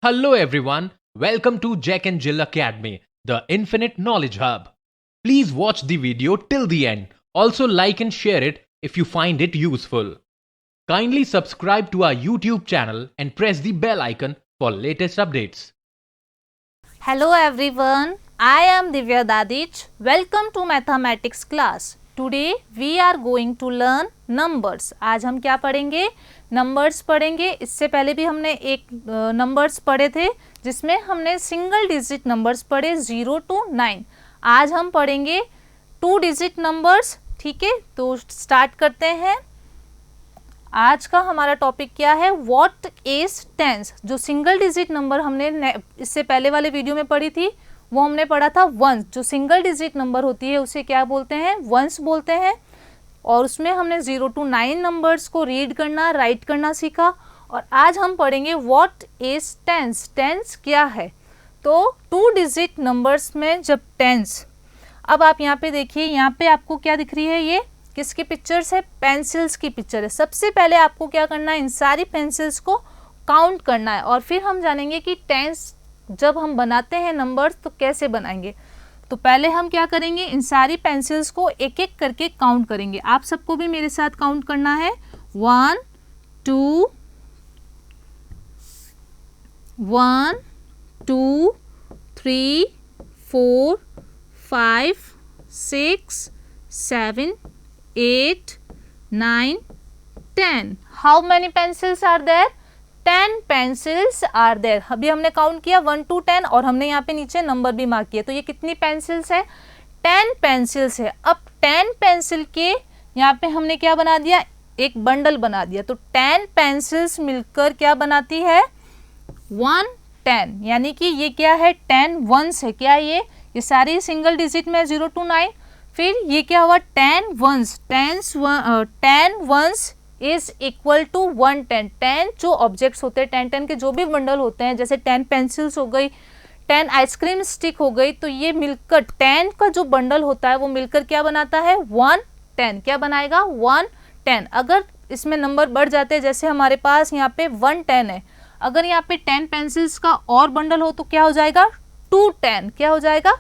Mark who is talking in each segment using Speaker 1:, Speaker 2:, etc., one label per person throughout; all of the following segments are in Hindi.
Speaker 1: Hello everyone, welcome to Jack and Jill Academy, the Infinite Knowledge Hub. Please watch the video till the end. Also like and share it if you find it useful. Kindly subscribe to our YouTube channel and press the bell icon for latest updates.
Speaker 2: Hello everyone, I am Divya Dadich. Welcome to Mathematics class. Today we are going to learn numbers. आज हम क्या पढ़ेंगे? नंबर्स पढ़ेंगे. इससे पहले भी हमने एक नंबर्स पढ़े थे जिसमें हमने सिंगल डिजिट नंबर्स पढ़े 0 to 9. आज हम पढ़ेंगे 2 डिजिट नंबर्स. ठीक है, तो स्टार्ट करते हैं. आज का हमारा टॉपिक क्या है? What is tens. जो सिंगल डिजिट नंबर हमने इससे पहले वाले वीडियो में पढ़ी थी वो हमने पढ़ा था वंस. जो सिंगल डिजिट नंबर होती है उसे क्या बोलते हैं? वंस बोलते हैं. और उसमें हमने 0 to 9 नंबर्स को रीड करना, राइट करना सीखा. और आज हम पढ़ेंगे व्हाट इज टेंस. टेंस क्या है? तो 2 डिजिट नंबर्स में जब टेंस, अब आप यहाँ पे देखिए, यहाँ पे आपको क्या दिख रही है? ये किसकी पिक्चर्स है? पेंसिल्स की पिक्चर है. सबसे पहले आपको क्या करना है? इन सारी पेंसिल्स को काउंट करना है और फिर हम जानेंगे कि टेंस जब हम बनाते हैं नंबर्स तो कैसे बनाएंगे. तो पहले हम क्या करेंगे? इन सारी पेंसिल्स को एक एक करके काउंट करेंगे. आप सबको भी मेरे साथ काउंट करना है. 1 2 3 4 5 6 7 8 9 10. How many pencils are there? 10 pencils are there. अभी हमने काउंट किया 1 to 10 और हमने यहाँ पे नीचे नंबर भी मार्क किया. तो ये कितनी पेंसिल्स है? 10 पेंसिल्स है. अब 10 पेंसिल के यहाँ पे हमने क्या बना दिया? एक बंडल बना दिया. तो 10 पेंसिल्स मिलकर क्या बनाती है? 110. यानी कि ये क्या है? 10 वंस है. क्या ये सारी सिंगल डिजिट में 0 to 9. फिर ये क्या हुआ? 10 ones. 10 ones is equal to 110. 10 जो ऑब्जेक्ट्स होते हैं, 10 के जो भी बंडल होते हैं, जैसे 10 पेंसिल्स हो गई, 10 आइसक्रीम स्टिक हो गई, तो ये मिलकर 10 का जो बंडल होता है वो मिलकर क्या बनाता है? 110. क्या बनाएगा? 110. अगर इसमें नंबर बढ़ जाते हैं, जैसे हमारे पास यहाँ पे 110 है, अगर यहाँ पे 10 पेंसिल्स का और बंडल हो तो क्या हो जाएगा? 210. क्या हो जाएगा?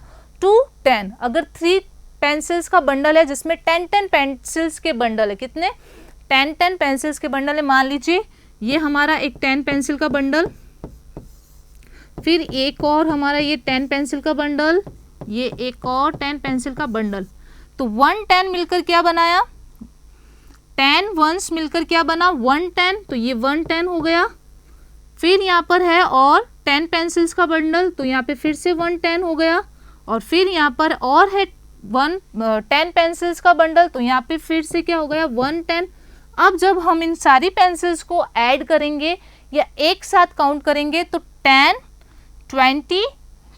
Speaker 2: 210. अगर 3 पेंसिल्स का बंडल है जिसमें 10 पेंसिल्स के बंडल है, कितने? 10 पेंसिल्स के बंडल है. मान लीजिए ये हमारा एक 10 पेंसिल का बंडल, फिर एक और हमारा ये 10 पेंसिल का बंडल, ये एक और 10 पेंसिल का बंडल. तो 110 मिलकर क्या बनाया? 10 वंस मिलकर क्या बना? 110. तो ये 110 हो गया. फिर यहाँ पर है और 10 पेंसिल्स का बंडल, तो यहाँ पे फिर से 110 हो गया. और फिर यहाँ पर और है 10 पेंसिल्स का बंडल, तो यहाँ पे फिर से क्या हो गया? 110. अब जब हम इन सारी पेंसिल्स को ऐड करेंगे या एक साथ काउंट करेंगे तो 10 20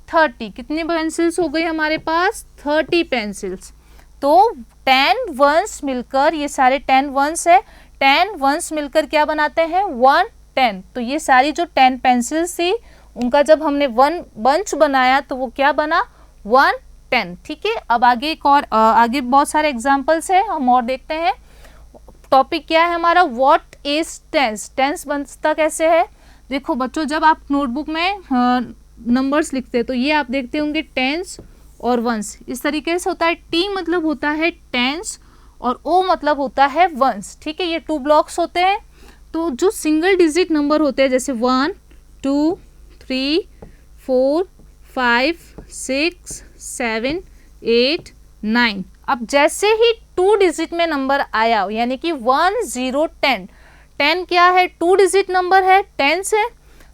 Speaker 2: 30. कितनी पेंसिल्स हो गई हमारे पास? 30 पेंसिल्स. तो 10 वंस मिलकर, ये सारे 10 वंस है, 10 वंस मिलकर क्या बनाते हैं? 110. तो ये सारी जो 10 पेंसिल्स थी उनका जब हमने 1 बंच बनाया तो वो क्या बना? 110. ठीक है, अब आगे एक और आगे बहुत सारे एग्जाम्पल्स है, हम और देखते हैं. टॉपिक क्या है हमारा? What is tense. टेंस बनता कैसे है? देखो बच्चों, जब आप नोटबुक में नंबर्स लिखते हैं तो ये आप देखते होंगे टेंस और वंस. इस तरीके से होता है. टी मतलब होता है टेंस और ओ मतलब होता है वंस. ठीक है, ये 2 ब्लॉक्स होते हैं. तो जो सिंगल डिजिट नंबर होते हैं जैसे 1 2 3 4 5 6 7 8 9. अब जैसे ही 2 डिजिट में नंबर आया, यानी कि 1 0 10. 10 क्या है? 2 डिजिट नंबर है, 10 से.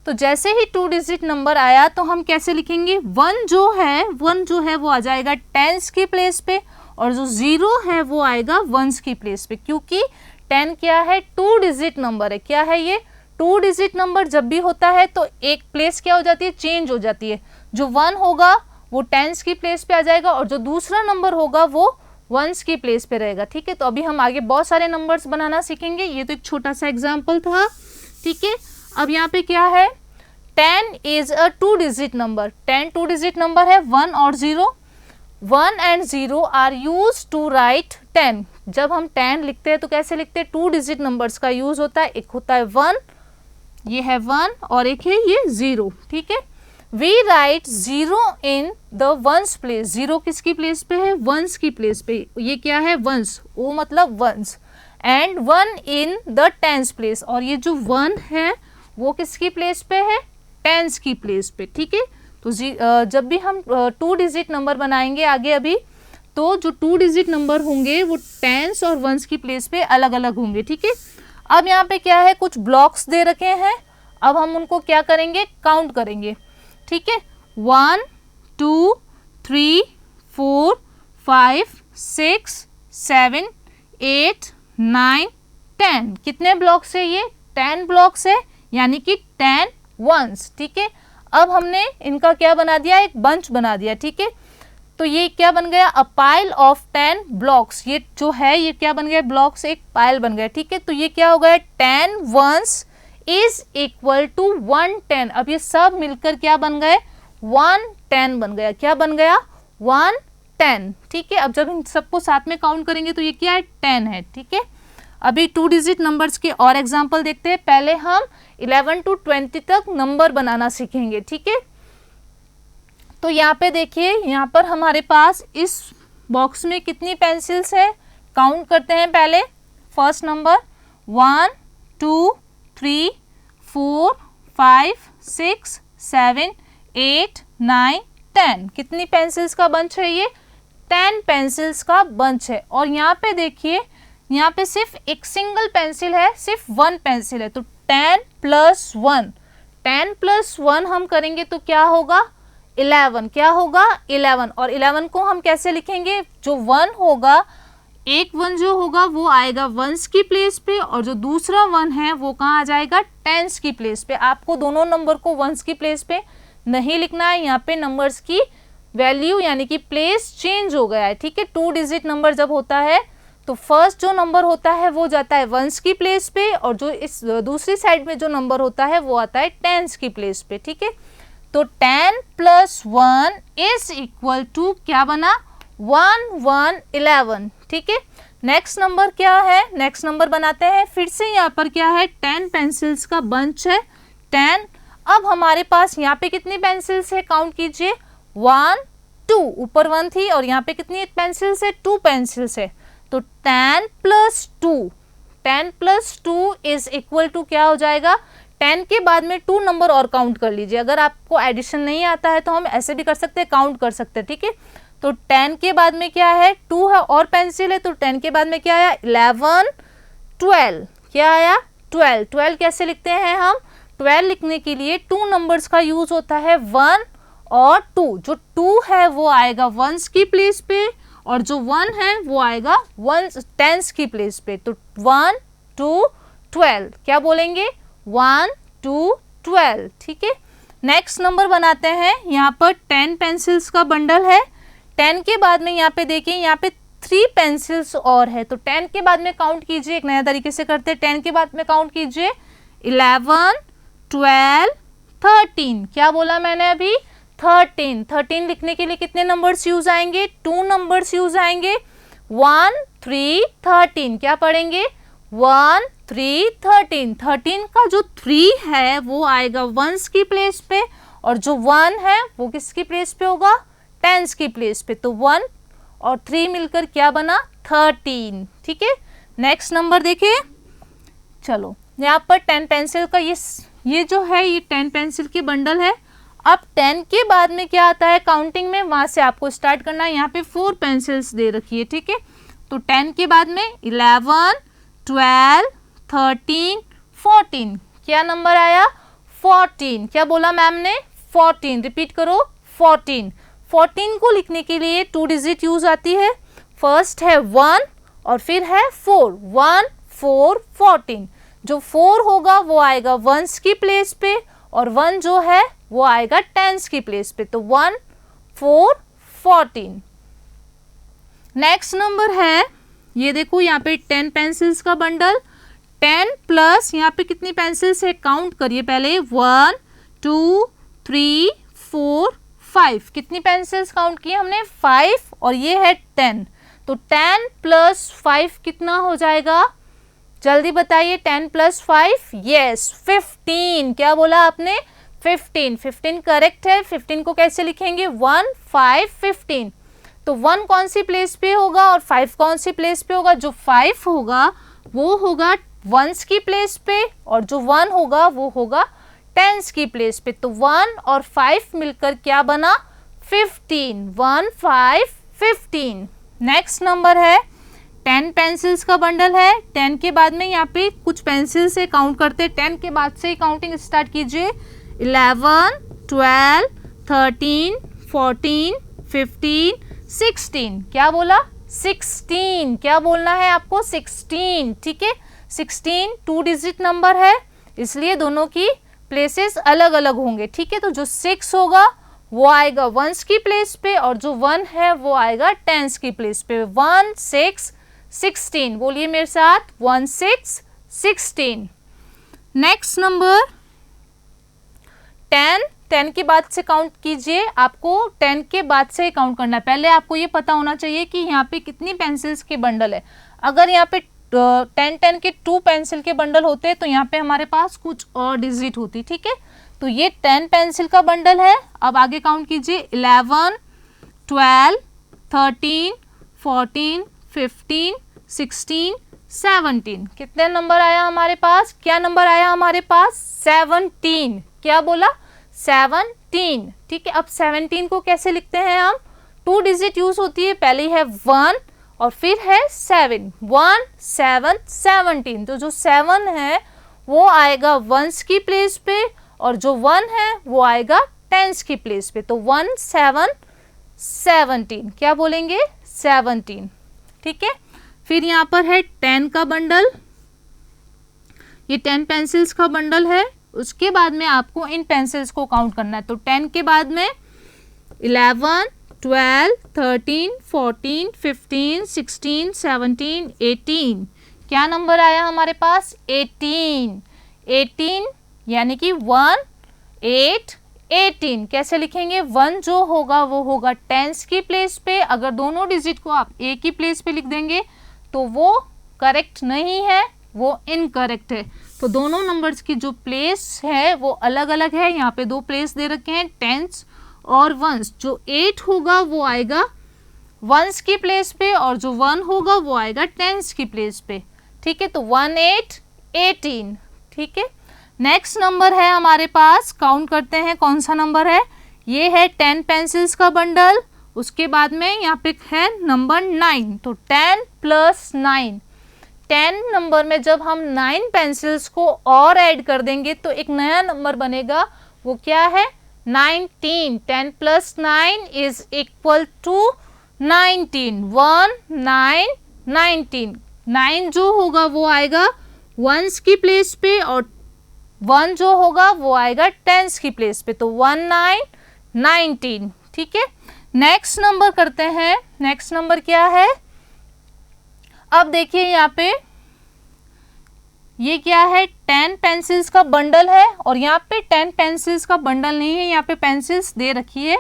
Speaker 2: तो जैसे ही 2 डिजिट नंबर आया तो हम कैसे लिखेंगे? 1 जो है वो आ जाएगा 10s की प्लेस पे और जो 0 है वो आएगा 1s की प्लेस पे. क्योंकि 10 क्या है? 2 डिजिट नंबर है. क्या है ये? 2 डिजिट नंबर जब भी होता है तो एक प्लेस क्या हो जाती है? चेंज हो जाती है. जो 1 होगा वो 10s की प्लेस पे आ जाएगा और जो दूसरा नंबर होगा वो 1s की प्लेस पे रहेगा. ठीक है, तो अभी हम आगे बहुत सारे नंबर्स बनाना सीखेंगे. ये तो एक छोटा सा एग्जाम्पल था. ठीक है, अब यहाँ पे क्या है? 10 is a 2 digit number. 10 2 digit number है. 1 और 0, 1 and 0 are used to write 10. जब हम 10 लिखते हैं तो कैसे लिखते हैं, 2 डिजिट नंबर्स का यूज होता है, एक होता है 1, ये है 1 और एक है ये 0, ठीक है। We write 0 in the ones place, 0 किसकी प्लेस पे है, वंस की प्लेस पे, ये क्या है वंस, ओ मतलब ones, and 1 in the tens place, और ये जो 1 है वो किसकी प्लेस पे है, टेंस की प्लेस पे, ठीक है। तो जब भी हम 2 डिजिट नंबर बनाएंगे आगे अभी, तो जो 2 डिजिट नंबर होंगे वो टेंस और वंस की प्लेस पे अलग अलग होंगे, ठीक है। अब यहाँ पे क्या है, कुछ ब्लॉक्स दे रखे हैं, अब हम उनको क्या करेंगे, काउंट करेंगे, ठीक है। 1 2 3 4 5 6 7 8 9 10, कितने ब्लॉक्स है ये, 10 ब्लॉक्स है, यानी कि 10 वंस, ठीक है। अब हमने इनका क्या बना दिया, एक बंच बना दिया, ठीक है। तो ये क्या बन गया, अ पाइल ऑफ 10 ब्लॉक्स, ये जो है ये क्या बन गया, ब्लॉक्स एक पाइल बन गया, ठीक है। तो ये क्या हो गया, 10 वंस इज इक्वल टू 110, अब ये सब मिलकर क्या बन गए, 110 बन गया, क्या बन गया, 110, ठीक है। अब जब इन सबको साथ में काउंट करेंगे तो ये क्या है, 10 है, ठीक है। अभी 2 डिजिट नंबर्स के और एग्जाम्पल देखते हैं, पहले हम 11 to 20 तक नंबर बनाना सीखेंगे, ठीक है। तो यहाँ पे देखिए, यहाँ पर हमारे पास इस बॉक्स में कितनी पेंसिल्स है, काउंट करते हैं पहले। फर्स्ट नंबर 1 2 3 4 5 6 7 8 9 10, कितनी पेंसिल्स का बंच है ये, 10 पेंसिल्स का बंच है। और यहाँ पे देखिए, यहाँ पे सिर्फ एक सिंगल पेंसिल है, सिर्फ 1 पेंसिल है, तो 10 प्लस 1, 10 प्लस 1 हम करेंगे तो क्या होगा, 11, क्या होगा 11, और 11 को हम कैसे लिखेंगे, जो 1 होगा, एक 1 जो होगा वो आएगा वंस की प्लेस पे, और जो दूसरा 1 है वो कहाँ आ जाएगा, टेंस की प्लेस पे। आपको दोनों नंबर को वंस की प्लेस पे नहीं लिखना है, यहाँ पे नंबर्स की वैल्यू यानी कि प्लेस चेंज हो गया है, ठीक है। 2 डिजिट नंबर जब होता है तो फर्स्ट जो नंबर होता है वो जाता है वंस की प्लेस पे, और जो इस दूसरी साइड में जो नंबर होता है वो आता है टेंस की प्लेस पे, ठीक है। तो 10 प्लस 1 इज इक्वल टू क्या बना, 11, ठीक है। नेक्स्ट नंबर क्या है, नेक्स्ट नंबर बनाते हैं, फिर से यहाँ पर क्या है, 10 पेंसिल्स का बंच है, 10। अब हमारे पास यहाँ पे कितनी पेंसिल्स है, काउंट कीजिए, 1 2, ऊपर 1 थी और यहाँ पे कितनी पेंसिल्स है, 2 पेंसिल्स है, तो 10 plus 2, 10 plus 2 is equal to क्या हो जाएगा, 10 के बाद में 2 नंबर और काउंट कर लीजिए। अगर आपको एडिशन नहीं आता है तो हम ऐसे भी कर सकते हैं, काउंट कर सकते हैं, ठीक है। तो 10 के बाद में क्या है, 2 है और पेंसिल है, तो 10 के बाद में क्या आया, 11 12, क्या आया 12, 12 कैसे लिखते हैं हम, 12 लिखने के लिए 2 नंबर्स का यूज होता है, 1 और 2, जो 2 है वो आएगा वंस की प्लेस पे, और जो 1 है वो आएगा टेंस की प्लेस पे। तो 1 2 12, क्या बोलेंगे, 1 2 12, ठीक है। नेक्स्ट नंबर बनाते हैं, यहाँ पर 10 पेंसिल्स का बंडल है, 10 के बाद में यहाँ पे देखिए, यहाँ पे 3 पेंसिल्स और है, तो 10 के बाद में काउंट कीजिए, एक नया तरीके से करते हैं, 10 के बाद में काउंट कीजिए, 11 12 13, क्या बोला मैंने अभी, 13, 13 लिखने के लिए कितने नंबर्स यूज आएंगे, 2 नंबर्स यूज आएंगे, 1 3 13, क्या पढ़ेंगे, 1 3 13, 13 का जो 3 है वो आएगा वंस की प्लेस पे, और जो 1 है वो किसकी प्लेस पे होगा, टेंस की प्लेस पे, तो 1 और 3 मिलकर क्या बना, 13, ठीक है। नेक्स्ट नंबर देखिए, चलो यहाँ पर 10 पेंसिल का ये जो है ये 10 पेंसिल की बंडल है। अब 10 के बाद में क्या आता है काउंटिंग में, वहां से आपको स्टार्ट करना है, यहाँ पे 4 पेंसिल्स दे रखी है, ठीक है। तो 10 के बाद में 11 12 13 14, क्या नंबर आया, 14, क्या बोला मैम ने, 14, रिपीट करो, 14, 14 को लिखने के लिए 2 डिजिट यूज आती है, फर्स्ट है 1 और फिर है 4, 1 4 14, जो 4 होगा वो आएगा वंस की प्लेस पे, और 1 जो है वो आएगा टेंस की प्लेस पे, तो 1 4 14। नेक्स्ट नंबर है, ये देखो यहाँ पे 10 पेंसिल्स का बंडल, 10 प्लस यहाँ पे कितनी पेंसिल्स है, काउंट करिए पहले, 1 2 3 4 5, कितनी पेंसिल्स काउंट की हमने, 5, और ये है 10, तो 10 प्लस 5 कितना हो जाएगा, जल्दी बताइए। 10 प्लस 5, यस 15। क्या बोला आपने, 15। 15 करेक्ट है। 15 को कैसे लिखेंगे, 1 5 15। तो 1 कौन सी प्लेस पे होगा और 5 कौन सी प्लेस पे होगा, जो 5 होगा वो होगा वंस की प्लेस पे और जो 1 होगा वो होगा टेंस की प्लेस पे। तो 1 और 5 मिलकर क्या बना, 15। 1 5 15। नेक्स्ट नंबर है 10 पेंसिल्स का बंडल है। 10 के बाद में यहाँ पे कुछ पेंसिल से काउंट करते हैं। 10 के बाद से ही काउंटिंग स्टार्ट कीजिए। 11 12 13 14 15 16। क्या बोला, 16। क्या बोलना है आपको, 16। ठीक है, 16 2 डिजिट नंबर है, इसलिए दोनों की प्लेसेस अलग अलग होंगे। ठीक है, तो जो 6 होगा वो आएगा वंस की प्लेस पे और जो 1 है वो आएगा टेंस की प्लेस पे। 1 6 16। बोलिए मेरे साथ, 1 6 16। Next number 10। 10 के बाद से काउंट कीजिए। आपको 10 के बाद से काउंट करना है। पहले आपको ये पता होना चाहिए कि यहाँ पे कितनी पेंसिल्स के बंडल है। अगर यहाँ पे 10 के 2 पेंसिल के बंडल होते तो यहाँ पे हमारे पास कुछ और डिजिट होती। ठीक है, तो ये 10 पेंसिल का बंडल है। अब आगे काउंट कीजिए। 11 12 13 14 15 16 17। कितने नंबर आया हमारे पास, क्या नंबर आया हमारे पास, 17। क्या बोला, 17। ठीक है, अब 17 को कैसे लिखते हैं हम, 2 डिजिट यूज होती है। पहले है 1 और फिर है 7। 1 7 17। तो जो 7 है वो आएगा वंस की प्लेस पे और जो 1 है वो आएगा टेंस की प्लेस पे। तो 1 7 17। क्या बोलेंगे, 17। ठीक है, फिर यहाँ पर है 10 का बंडल। ये 10 पेंसिल्स का बंडल है। उसके बाद में आपको इन पेंसिल्स को काउंट करना है। तो 10 के बाद में 11 12 13 14 15 16 17 18। क्या नंबर आया हमारे पास, 18। 18 यानी कि 1 8 18। कैसे लिखेंगे, 1 जो होगा वो होगा टेंस की प्लेस पे। अगर दोनों डिजिट को आप एक ही प्लेस पे लिख देंगे तो वो करेक्ट नहीं है, वो इनकरेक्ट है। तो दोनों नंबर्स की जो प्लेस है वो अलग अलग है। यहाँ पे 2 प्लेस दे रखे हैं, टेंस और वंस। जो 8 होगा वो आएगा वंस की प्लेस पे और जो 1 होगा वो आएगा टेंस की प्लेस पे। ठीक है, तो 1 8 18। ठीक है, नेक्स्ट नंबर है हमारे पास, काउंट करते हैं कौन सा नंबर है। ये है 10 पेंसिल्स का बंडल। उसके बाद में यहाँ पे है नंबर 9। तो 10 प्लस 9। 10 नंबर में जब हम 9 पेंसिल्स को और ऐड कर देंगे तो एक नया नंबर बनेगा। वो क्या है, 19। 10 प्लस 9 इज इक्वल टू 19। 1 9 19। 9 जो होगा वो आएगा वंस की प्लेस पे और 1 जो होगा वो आएगा टेंस की प्लेस पे। तो 1 9 19। ठीक है, नेक्स्ट नंबर करते हैं। नेक्स्ट नंबर क्या है, अब देखिए यहाँ पे ये क्या है, 10 पेंसिल्स का बंडल है और यहाँ पे 10 पेंसिल्स का बंडल नहीं है। यहाँ पे पेंसिल्स दे रखी है,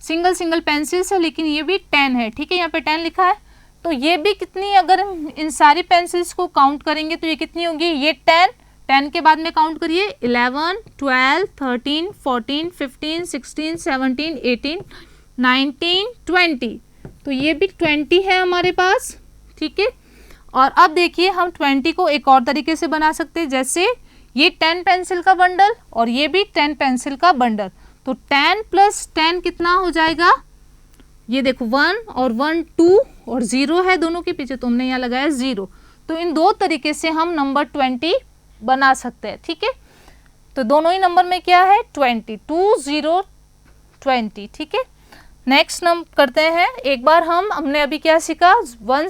Speaker 2: सिंगल सिंगल पेंसिल्स है, लेकिन ये भी 10 है। ठीक है, यहाँ पे 10 लिखा है। तो ये भी कितनी, अगर इन सारी पेंसिल्स को काउंट करेंगे तो ये कितनी होगी, ये 10। 10 के बाद में काउंट करिए, 11 12 13 14 15 16 17 18 19 20। तो ये भी 20 है हमारे पास। ठीक है, और अब देखिए हम 20 को एक और तरीके से बना सकते हैं। जैसे ये 10 पेंसिल का बंडल और ये भी 10 पेंसिल का बंडल। तो 10 प्लस 10 कितना हो जाएगा, ये देखो 1 और 1 2 और 0 है दोनों के पीछे, तो हमने यहाँ लगाया 0। तो इन 2 तरीके से हम नंबर 20 बना सकते हैं। ठीक है, तो दोनों ही नंबर में क्या है, 20 2 0 20। ठीक है, नेक्स्ट नंबर करते हैं। एक बार हमने अभी क्या सीखा, 10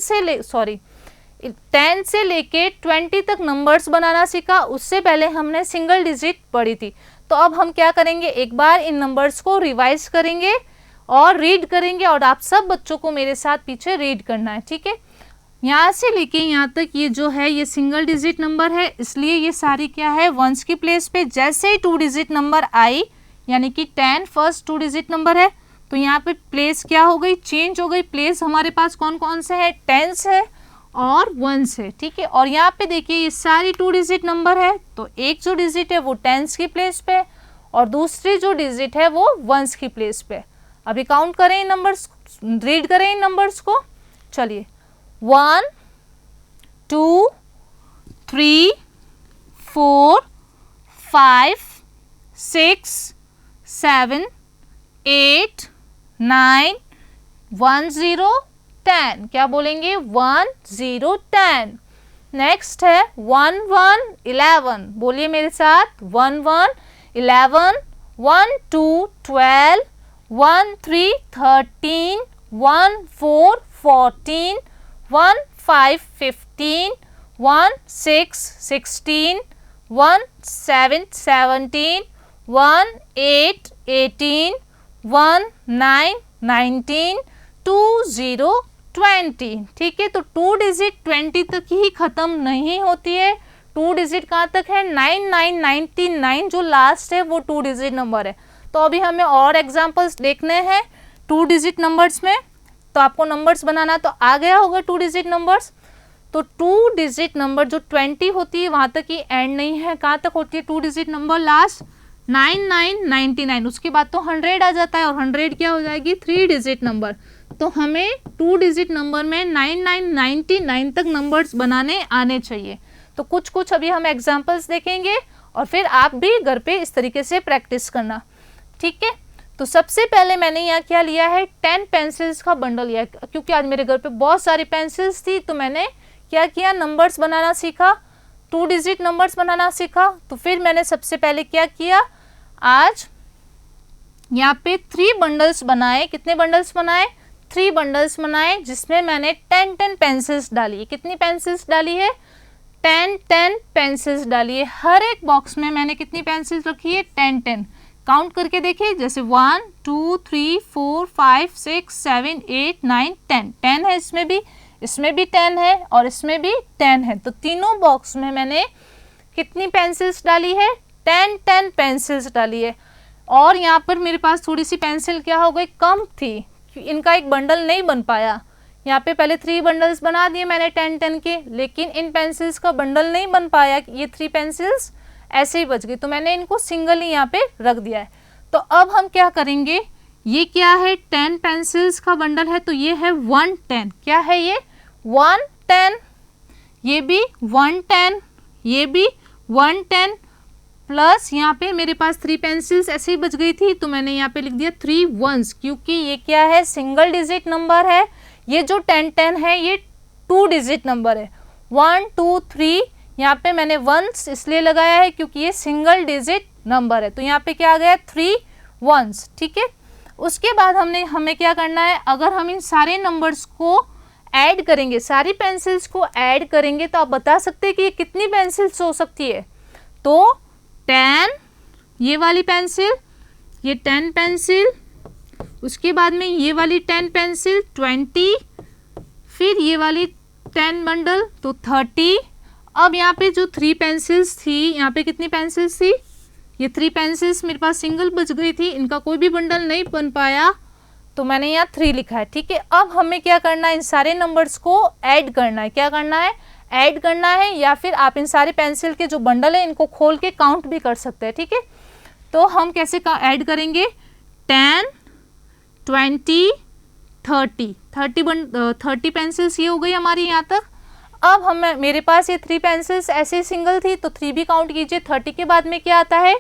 Speaker 2: से लेके 20 तक नंबर्स बनाना सीखा। उससे पहले हमने सिंगल डिजिट पढ़ी थी। तो अब हम क्या करेंगे, एक बार इन नंबर्स को रिवाइज करेंगे और रीड करेंगे और आप सब बच्चों को मेरे साथ पीछे रीड करना है। ठीक है, यहाँ से लेके यहाँ तक ये जो है ये सिंगल डिजिट नंबर है, इसलिए ये सारी क्या है, वंस की प्लेस पे। जैसे ही 2 डिजिट नंबर आई, यानी कि 10 फर्स्ट 2 डिजिट नंबर है, तो यहाँ पे प्लेस क्या हो गई, चेंज हो गई। प्लेस हमारे पास कौन कौन से है, टेंस है और वंस है, ठीक है। और यहाँ पे देखिए ये सारी 2 डिजिट नंबर है, तो एक जो डिजिट है वो टेंस की प्लेस पे और दूसरी जो डिजिट है वो वंस की प्लेस पे। अभी काउंट करें इन नंबर्स, रीड करें इन नंबर्स को। चलिए 1 2 3 4 5 6 7 8 9 1 0 10। क्या बोलेंगे, 1 0 10। नेक्स्ट है 1 1 11, बोलिए मेरे साथ, 1 1 11 1 2 12 1 3 13 1 4 14 1 5 15 1 6 16 1 7 17 1 8 18 1 9 19 2 0 20। ठीक है, तो 2 डिजिट 20 तक ही खत्म नहीं होती है। 2 डिजिट कहाँ तक है, 9999 जो लास्ट है वो 2 डिजिट नंबर है। तो अभी हमें और एग्जांपल्स देखने हैं 2 डिजिट नंबर्स में। तो आपको नंबर्स बनाना तो आ गया होगा 2 डिजिट नंबर्स। तो 2 डिजिट नंबर जो 20 होती है वहाँ तक ही एंड नहीं है। कहाँ तक होती है 2 डिजिट नंबर, लास्ट 9999, उसके बाद तो 100 आ जाता है और 100 क्या हो जाएगी, 3 डिजिट नंबर। तो हमें 2 डिजिट नंबर में 9999 तक नंबर्स बनाने आने चाहिए। तो कुछ कुछ अभी हम एग्जांपल्स देखेंगे और फिर आप भी घर पे इस तरीके से प्रैक्टिस करना, ठीक है। तो सबसे पहले मैंने यहाँ क्या लिया है, 10 पेंसिल्स का बंडल लिया, क्योंकि आज मेरे घर पे बहुत सारी पेंसिल्स थी। तो मैंने क्या किया, नंबर्स बनाना सीखा, 2 डिजिट नंबर्स बनाना सीखा। तो फिर मैंने सबसे पहले क्या किया, आज यहाँ पे 3 बंडल्स बनाए। कितने बंडल्स बनाए, 3 बंडल्स बनाए, जिसमें मैंने 10 पेंसिल्स डाली। कितनी पेंसिल्स डाली है, 10 पेंसिल्स डाली है। हर एक बॉक्स में मैंने कितनी पेंसिल्स रखी है, 10। काउंट करके देखिए, जैसे 1 2 3 4 5 6 7 8 9 10 है, इसमें भी 10 है और इसमें भी 10 है। तो तीनों बॉक्स में मैंने कितनी पेंसिल्स डाली है, 10 पेंसिल्स डाली है। और यहाँ पर मेरे पास थोड़ी सी पेंसिल क्या हो गई, कम थी, इनका एक बंडल नहीं बन पाया। यहाँ पे पहले 3 बंडल्स बना दिए मैंने 10 के, लेकिन इन पेंसिल्स का बंडल नहीं बन पाया। ये 3 पेंसिल्स ऐसे ही बच गई, तो मैंने इनको सिंगल ही यहाँ पे रख दिया है। तो अब हम क्या करेंगे, ये क्या है, 10 पेंसिल्स का बंडल है, तो ये है 110। क्या है ये, 110, ये भी 110, ये भी 110, प्लस यहाँ पे मेरे पास 3 पेंसिल्स ऐसे ही बच गई थी, तो मैंने यहाँ पे लिख दिया 3 वंस, क्योंकि ये क्या है, सिंगल डिजिट नंबर है। ये जो 10 है ये 2 डिजिट नंबर है, 1 2 3। यहाँ पे मैंने वंस इसलिए लगाया है क्योंकि ये सिंगल डिजिट नंबर है। तो यहाँ पे क्या आ गया, 3 वंस, ठीक है। उसके बाद हमें क्या करना है, अगर हम इन सारे नंबर्स को ऐड करेंगे, सारी पेंसिल्स को ऐड करेंगे, तो आप बता सकते हैं कि ये कितनी पेंसिल्स हो सकती है। तो 10, ये वाली पेंसिल, ये 10 पेंसिल, उसके बाद में ये वाली 10 पेंसिल 20, फिर ये वाली 10 बंडल तो 30। अब यहाँ पे जो 3 पेंसिल्स थी, यहाँ पे कितनी पेंसिल्स थी, ये 3 पेंसिल्स मेरे पास सिंगल बच गई थी, इनका कोई भी बंडल नहीं बन पाया, तो मैंने यहाँ 3 लिखा है, ठीक है। अब हमें क्या करना है, इन सारे नंबर्स को ऐड करना है। क्या करना है, ऐड करना है, या फिर आप इन सारे पेंसिल के जो बंडल है इनको खोल के काउंट भी कर सकते हैं, ठीक है। तो हम कैसे ऐड करेंगे, 10 20 30 पेंसिल्स ये हो गई हमारी यहाँ तक। अब मेरे पास ये 3 पेंसिल्स ऐसे ही सिंगल थी, तो 3 भी काउंट कीजिए। 30 के बाद में क्या आता है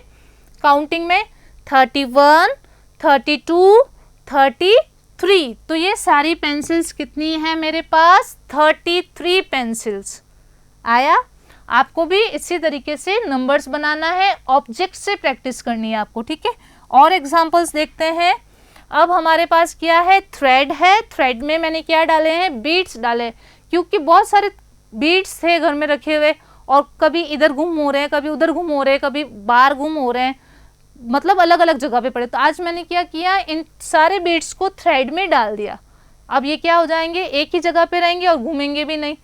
Speaker 2: काउंटिंग में, 31 32 33। तो ये सारी पेंसिल्स कितनी है मेरे पास, 33 पेंसिल्स। आया, आपको भी इसी तरीके से नंबर्स बनाना है, ऑब्जेक्ट से प्रैक्टिस करनी है आपको, ठीक है। और एग्जांपल्स देखते हैं। अब हमारे पास क्या है, थ्रेड है। थ्रेड में मैंने क्या डाले हैं, बीड्स डाले, क्योंकि बहुत सारे बीड्स थे घर में रखे हुए और कभी इधर गुम हो रहे हैं, कभी उधर गुम हो रहे हैं, कभी बाहर गुम हो रहे हैं, मतलब अलग अलग जगह पे पड़े। तो आज मैंने क्या किया, इन सारे बीड्स को थ्रेड में डाल दिया। अब ये क्या हो जाएंगे, एक ही जगह पे रहेंगे और घूमेंगे भी नहीं।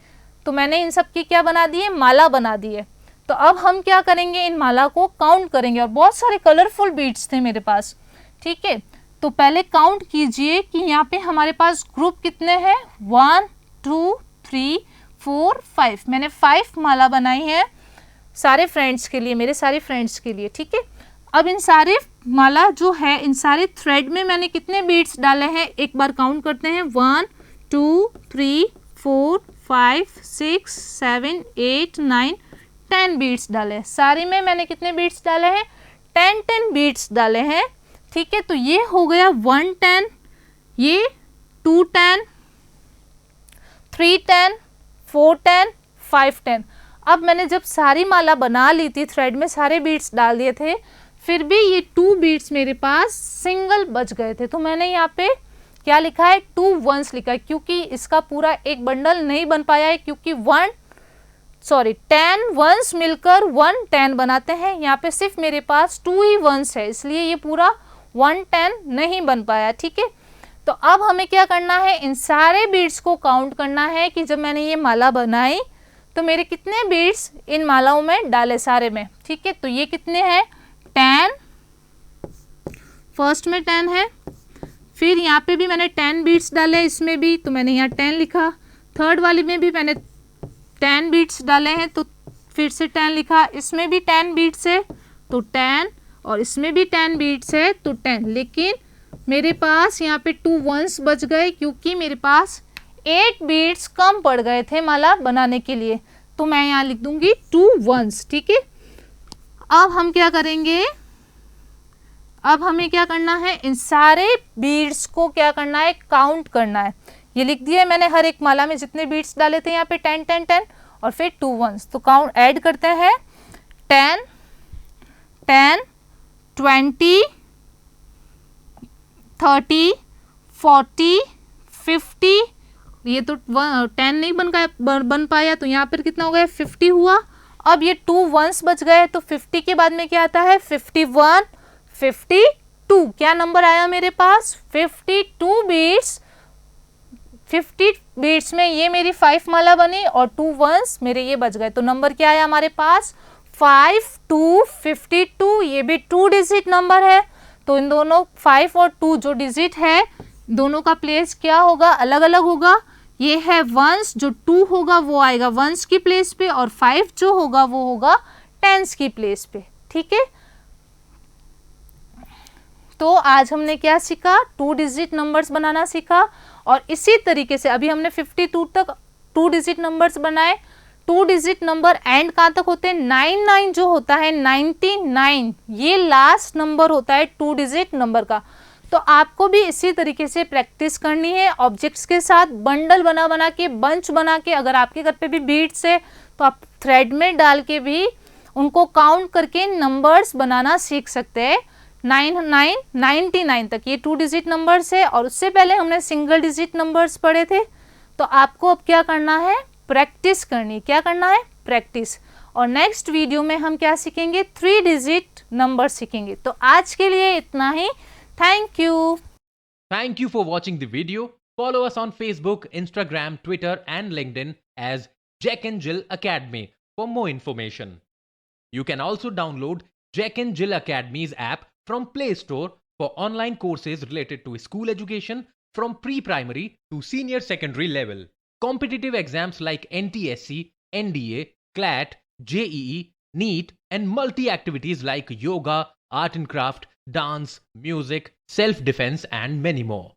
Speaker 2: तो मैंने इन सब की क्या बना दी है, माला बना दी है। तो अब हम क्या करेंगे, इन माला को काउंट करेंगे। और बहुत सारे कलरफुल बीड्स थे मेरे पास, ठीक है। तो पहले काउंट कीजिए कि यहाँ पे हमारे पास ग्रुप कितने हैं, 1 2 3 4 5। मैंने 5 माला बनाई है सारे फ्रेंड्स के लिए, मेरे सारे फ्रेंड्स के लिए, ठीक है। अब इन सारे माला जो है, इन सारे थ्रेड में मैंने कितने बीड्स डाले हैं, एक बार काउंट करते हैं, 1 2 3 4 5 6 7 8 9 10 बीड्स डाले हैं। सारे में मैंने कितने बीड्स डाले हैं, 10 बीड्स डाले हैं, ठीक है। तो ये हो गया 1 10, ये 2 10, 3 10, 4 10, 5 10। अब मैंने जब सारी माला बना ली थी, थ्रेड में सारे बीड्स डाल दिए थे, फिर भी ये 2 बीड्स मेरे पास सिंगल बच गए थे, तो मैंने यहाँ पे क्या लिखा है, 2 वंस लिखा है, क्योंकि इसका पूरा एक बंडल नहीं बन पाया है, क्योंकि 10 वंस मिलकर 1 10 बनाते हैं। यहाँ पे सिर्फ मेरे पास 2 ही वंस है, इसलिए ये पूरा 1 10 नहीं बन पाया, ठीक है। तो अब हमें क्या करना है, इन सारे बीड्स को काउंट करना है कि जब मैंने ये माला बनाई तो मेरे कितने बीड्स इन मालाओं में डाले सारे में, ठीक है। तो ये कितने हैं, 10, फर्स्ट में 10 है, फिर यहाँ पे भी मैंने 10 बीड्स डाले, इसमें भी, तो मैंने यहाँ 10 लिखा। थर्ड वाली में भी मैंने 10 बीड्स डाले हैं, तो फिर से 10 लिखा। इसमें भी 10 बीड्स है तो 10, और इसमें भी 10 बीड्स है तो 10। लेकिन मेरे पास यहाँ पे 2 वंस बच गए, क्योंकि मेरे पास 8 बीड्स कम पड़ गए थे माला बनाने के लिए, तो मैं यहाँ लिख दूंगी 2 वंस, ठीक है। अब हम क्या करेंगे, अब हमें क्या करना है, इन सारे बीड्स को क्या करना है, काउंट करना है। ये लिख दिया है मैंने, हर एक माला में जितने बीड्स डाले थे यहाँ पे 10 10 10 और फिर 2 वंस। तो काउंट ऐड करते हैं, 10 10 20 30 40 50। ये तो 10 नहीं बन पाया, तो यहाँ पर कितना हो गया, 50 हुआ। अब ये 2 वंस बच गए, तो 50 के बाद में क्या आता है, 51 52। क्या नंबर आया मेरे पास, 52 बीड्स। 50 बीड्स में ये मेरी 5 माला बनी और 2 वंस मेरे ये बच गए, तो नंबर क्या आया हमारे पास, 5 2 52। ये भी 2 डिजिट नंबर है, तो इन दोनों 5 और 2 जो डिजिट है, दोनों का प्लेस क्या होगा, अलग अलग होगा। ये है वंस, जो 2 होगा वो आएगा वंस की प्लेस पे, और 5 जो होगा वो होगा टेंस की प्लेस पे, ठीक है। तो आज हमने क्या सीखा, 2 डिजिट नंबर्स बनाना सीखा, और इसी तरीके से अभी हमने 52 तक 2 डिजिट नंबर्स बनाए। 2 डिजिट नंबर एंड कहाँ तक होते हैं, 99 जो होता है, 99 ये लास्ट नंबर होता है 2 डिजिट नंबर का। तो आपको भी इसी तरीके से प्रैक्टिस करनी है, ऑब्जेक्ट्स के साथ बंडल बना बना के, बंच बना के। अगर आपके घर पे भी बीड्स है तो आप थ्रेड में डाल के भी उनको काउंट करके नंबर्स बनाना सीख सकते हैं। 99 तक ये 2 डिजिट नंबर्स है, और उससे पहले हमने सिंगल डिजिट नंबर्स पढ़े थे। तो आपको अब क्या करना है, प्रैक्टिस करनी। क्या करना है, प्रैक्टिस। और नेक्स्ट वीडियो में हम क्या सीखेंगे, 3 डिजिट नंबर सीखेंगे। तो आज के लिए इतना ही। Thank you.
Speaker 1: Thank you for watching the video. Follow us on Facebook, Instagram, Twitter, and LinkedIn as Jack and Jill Academy for more information. You can also download Jack and Jill Academy's app from Play Store for online courses related to school education from pre-primary to senior secondary level. Competitive exams like NTSC, NDA, CLAT, JEE, NEET, and multi-activities like yoga, art and craft, dance, music, self-defense, and many more.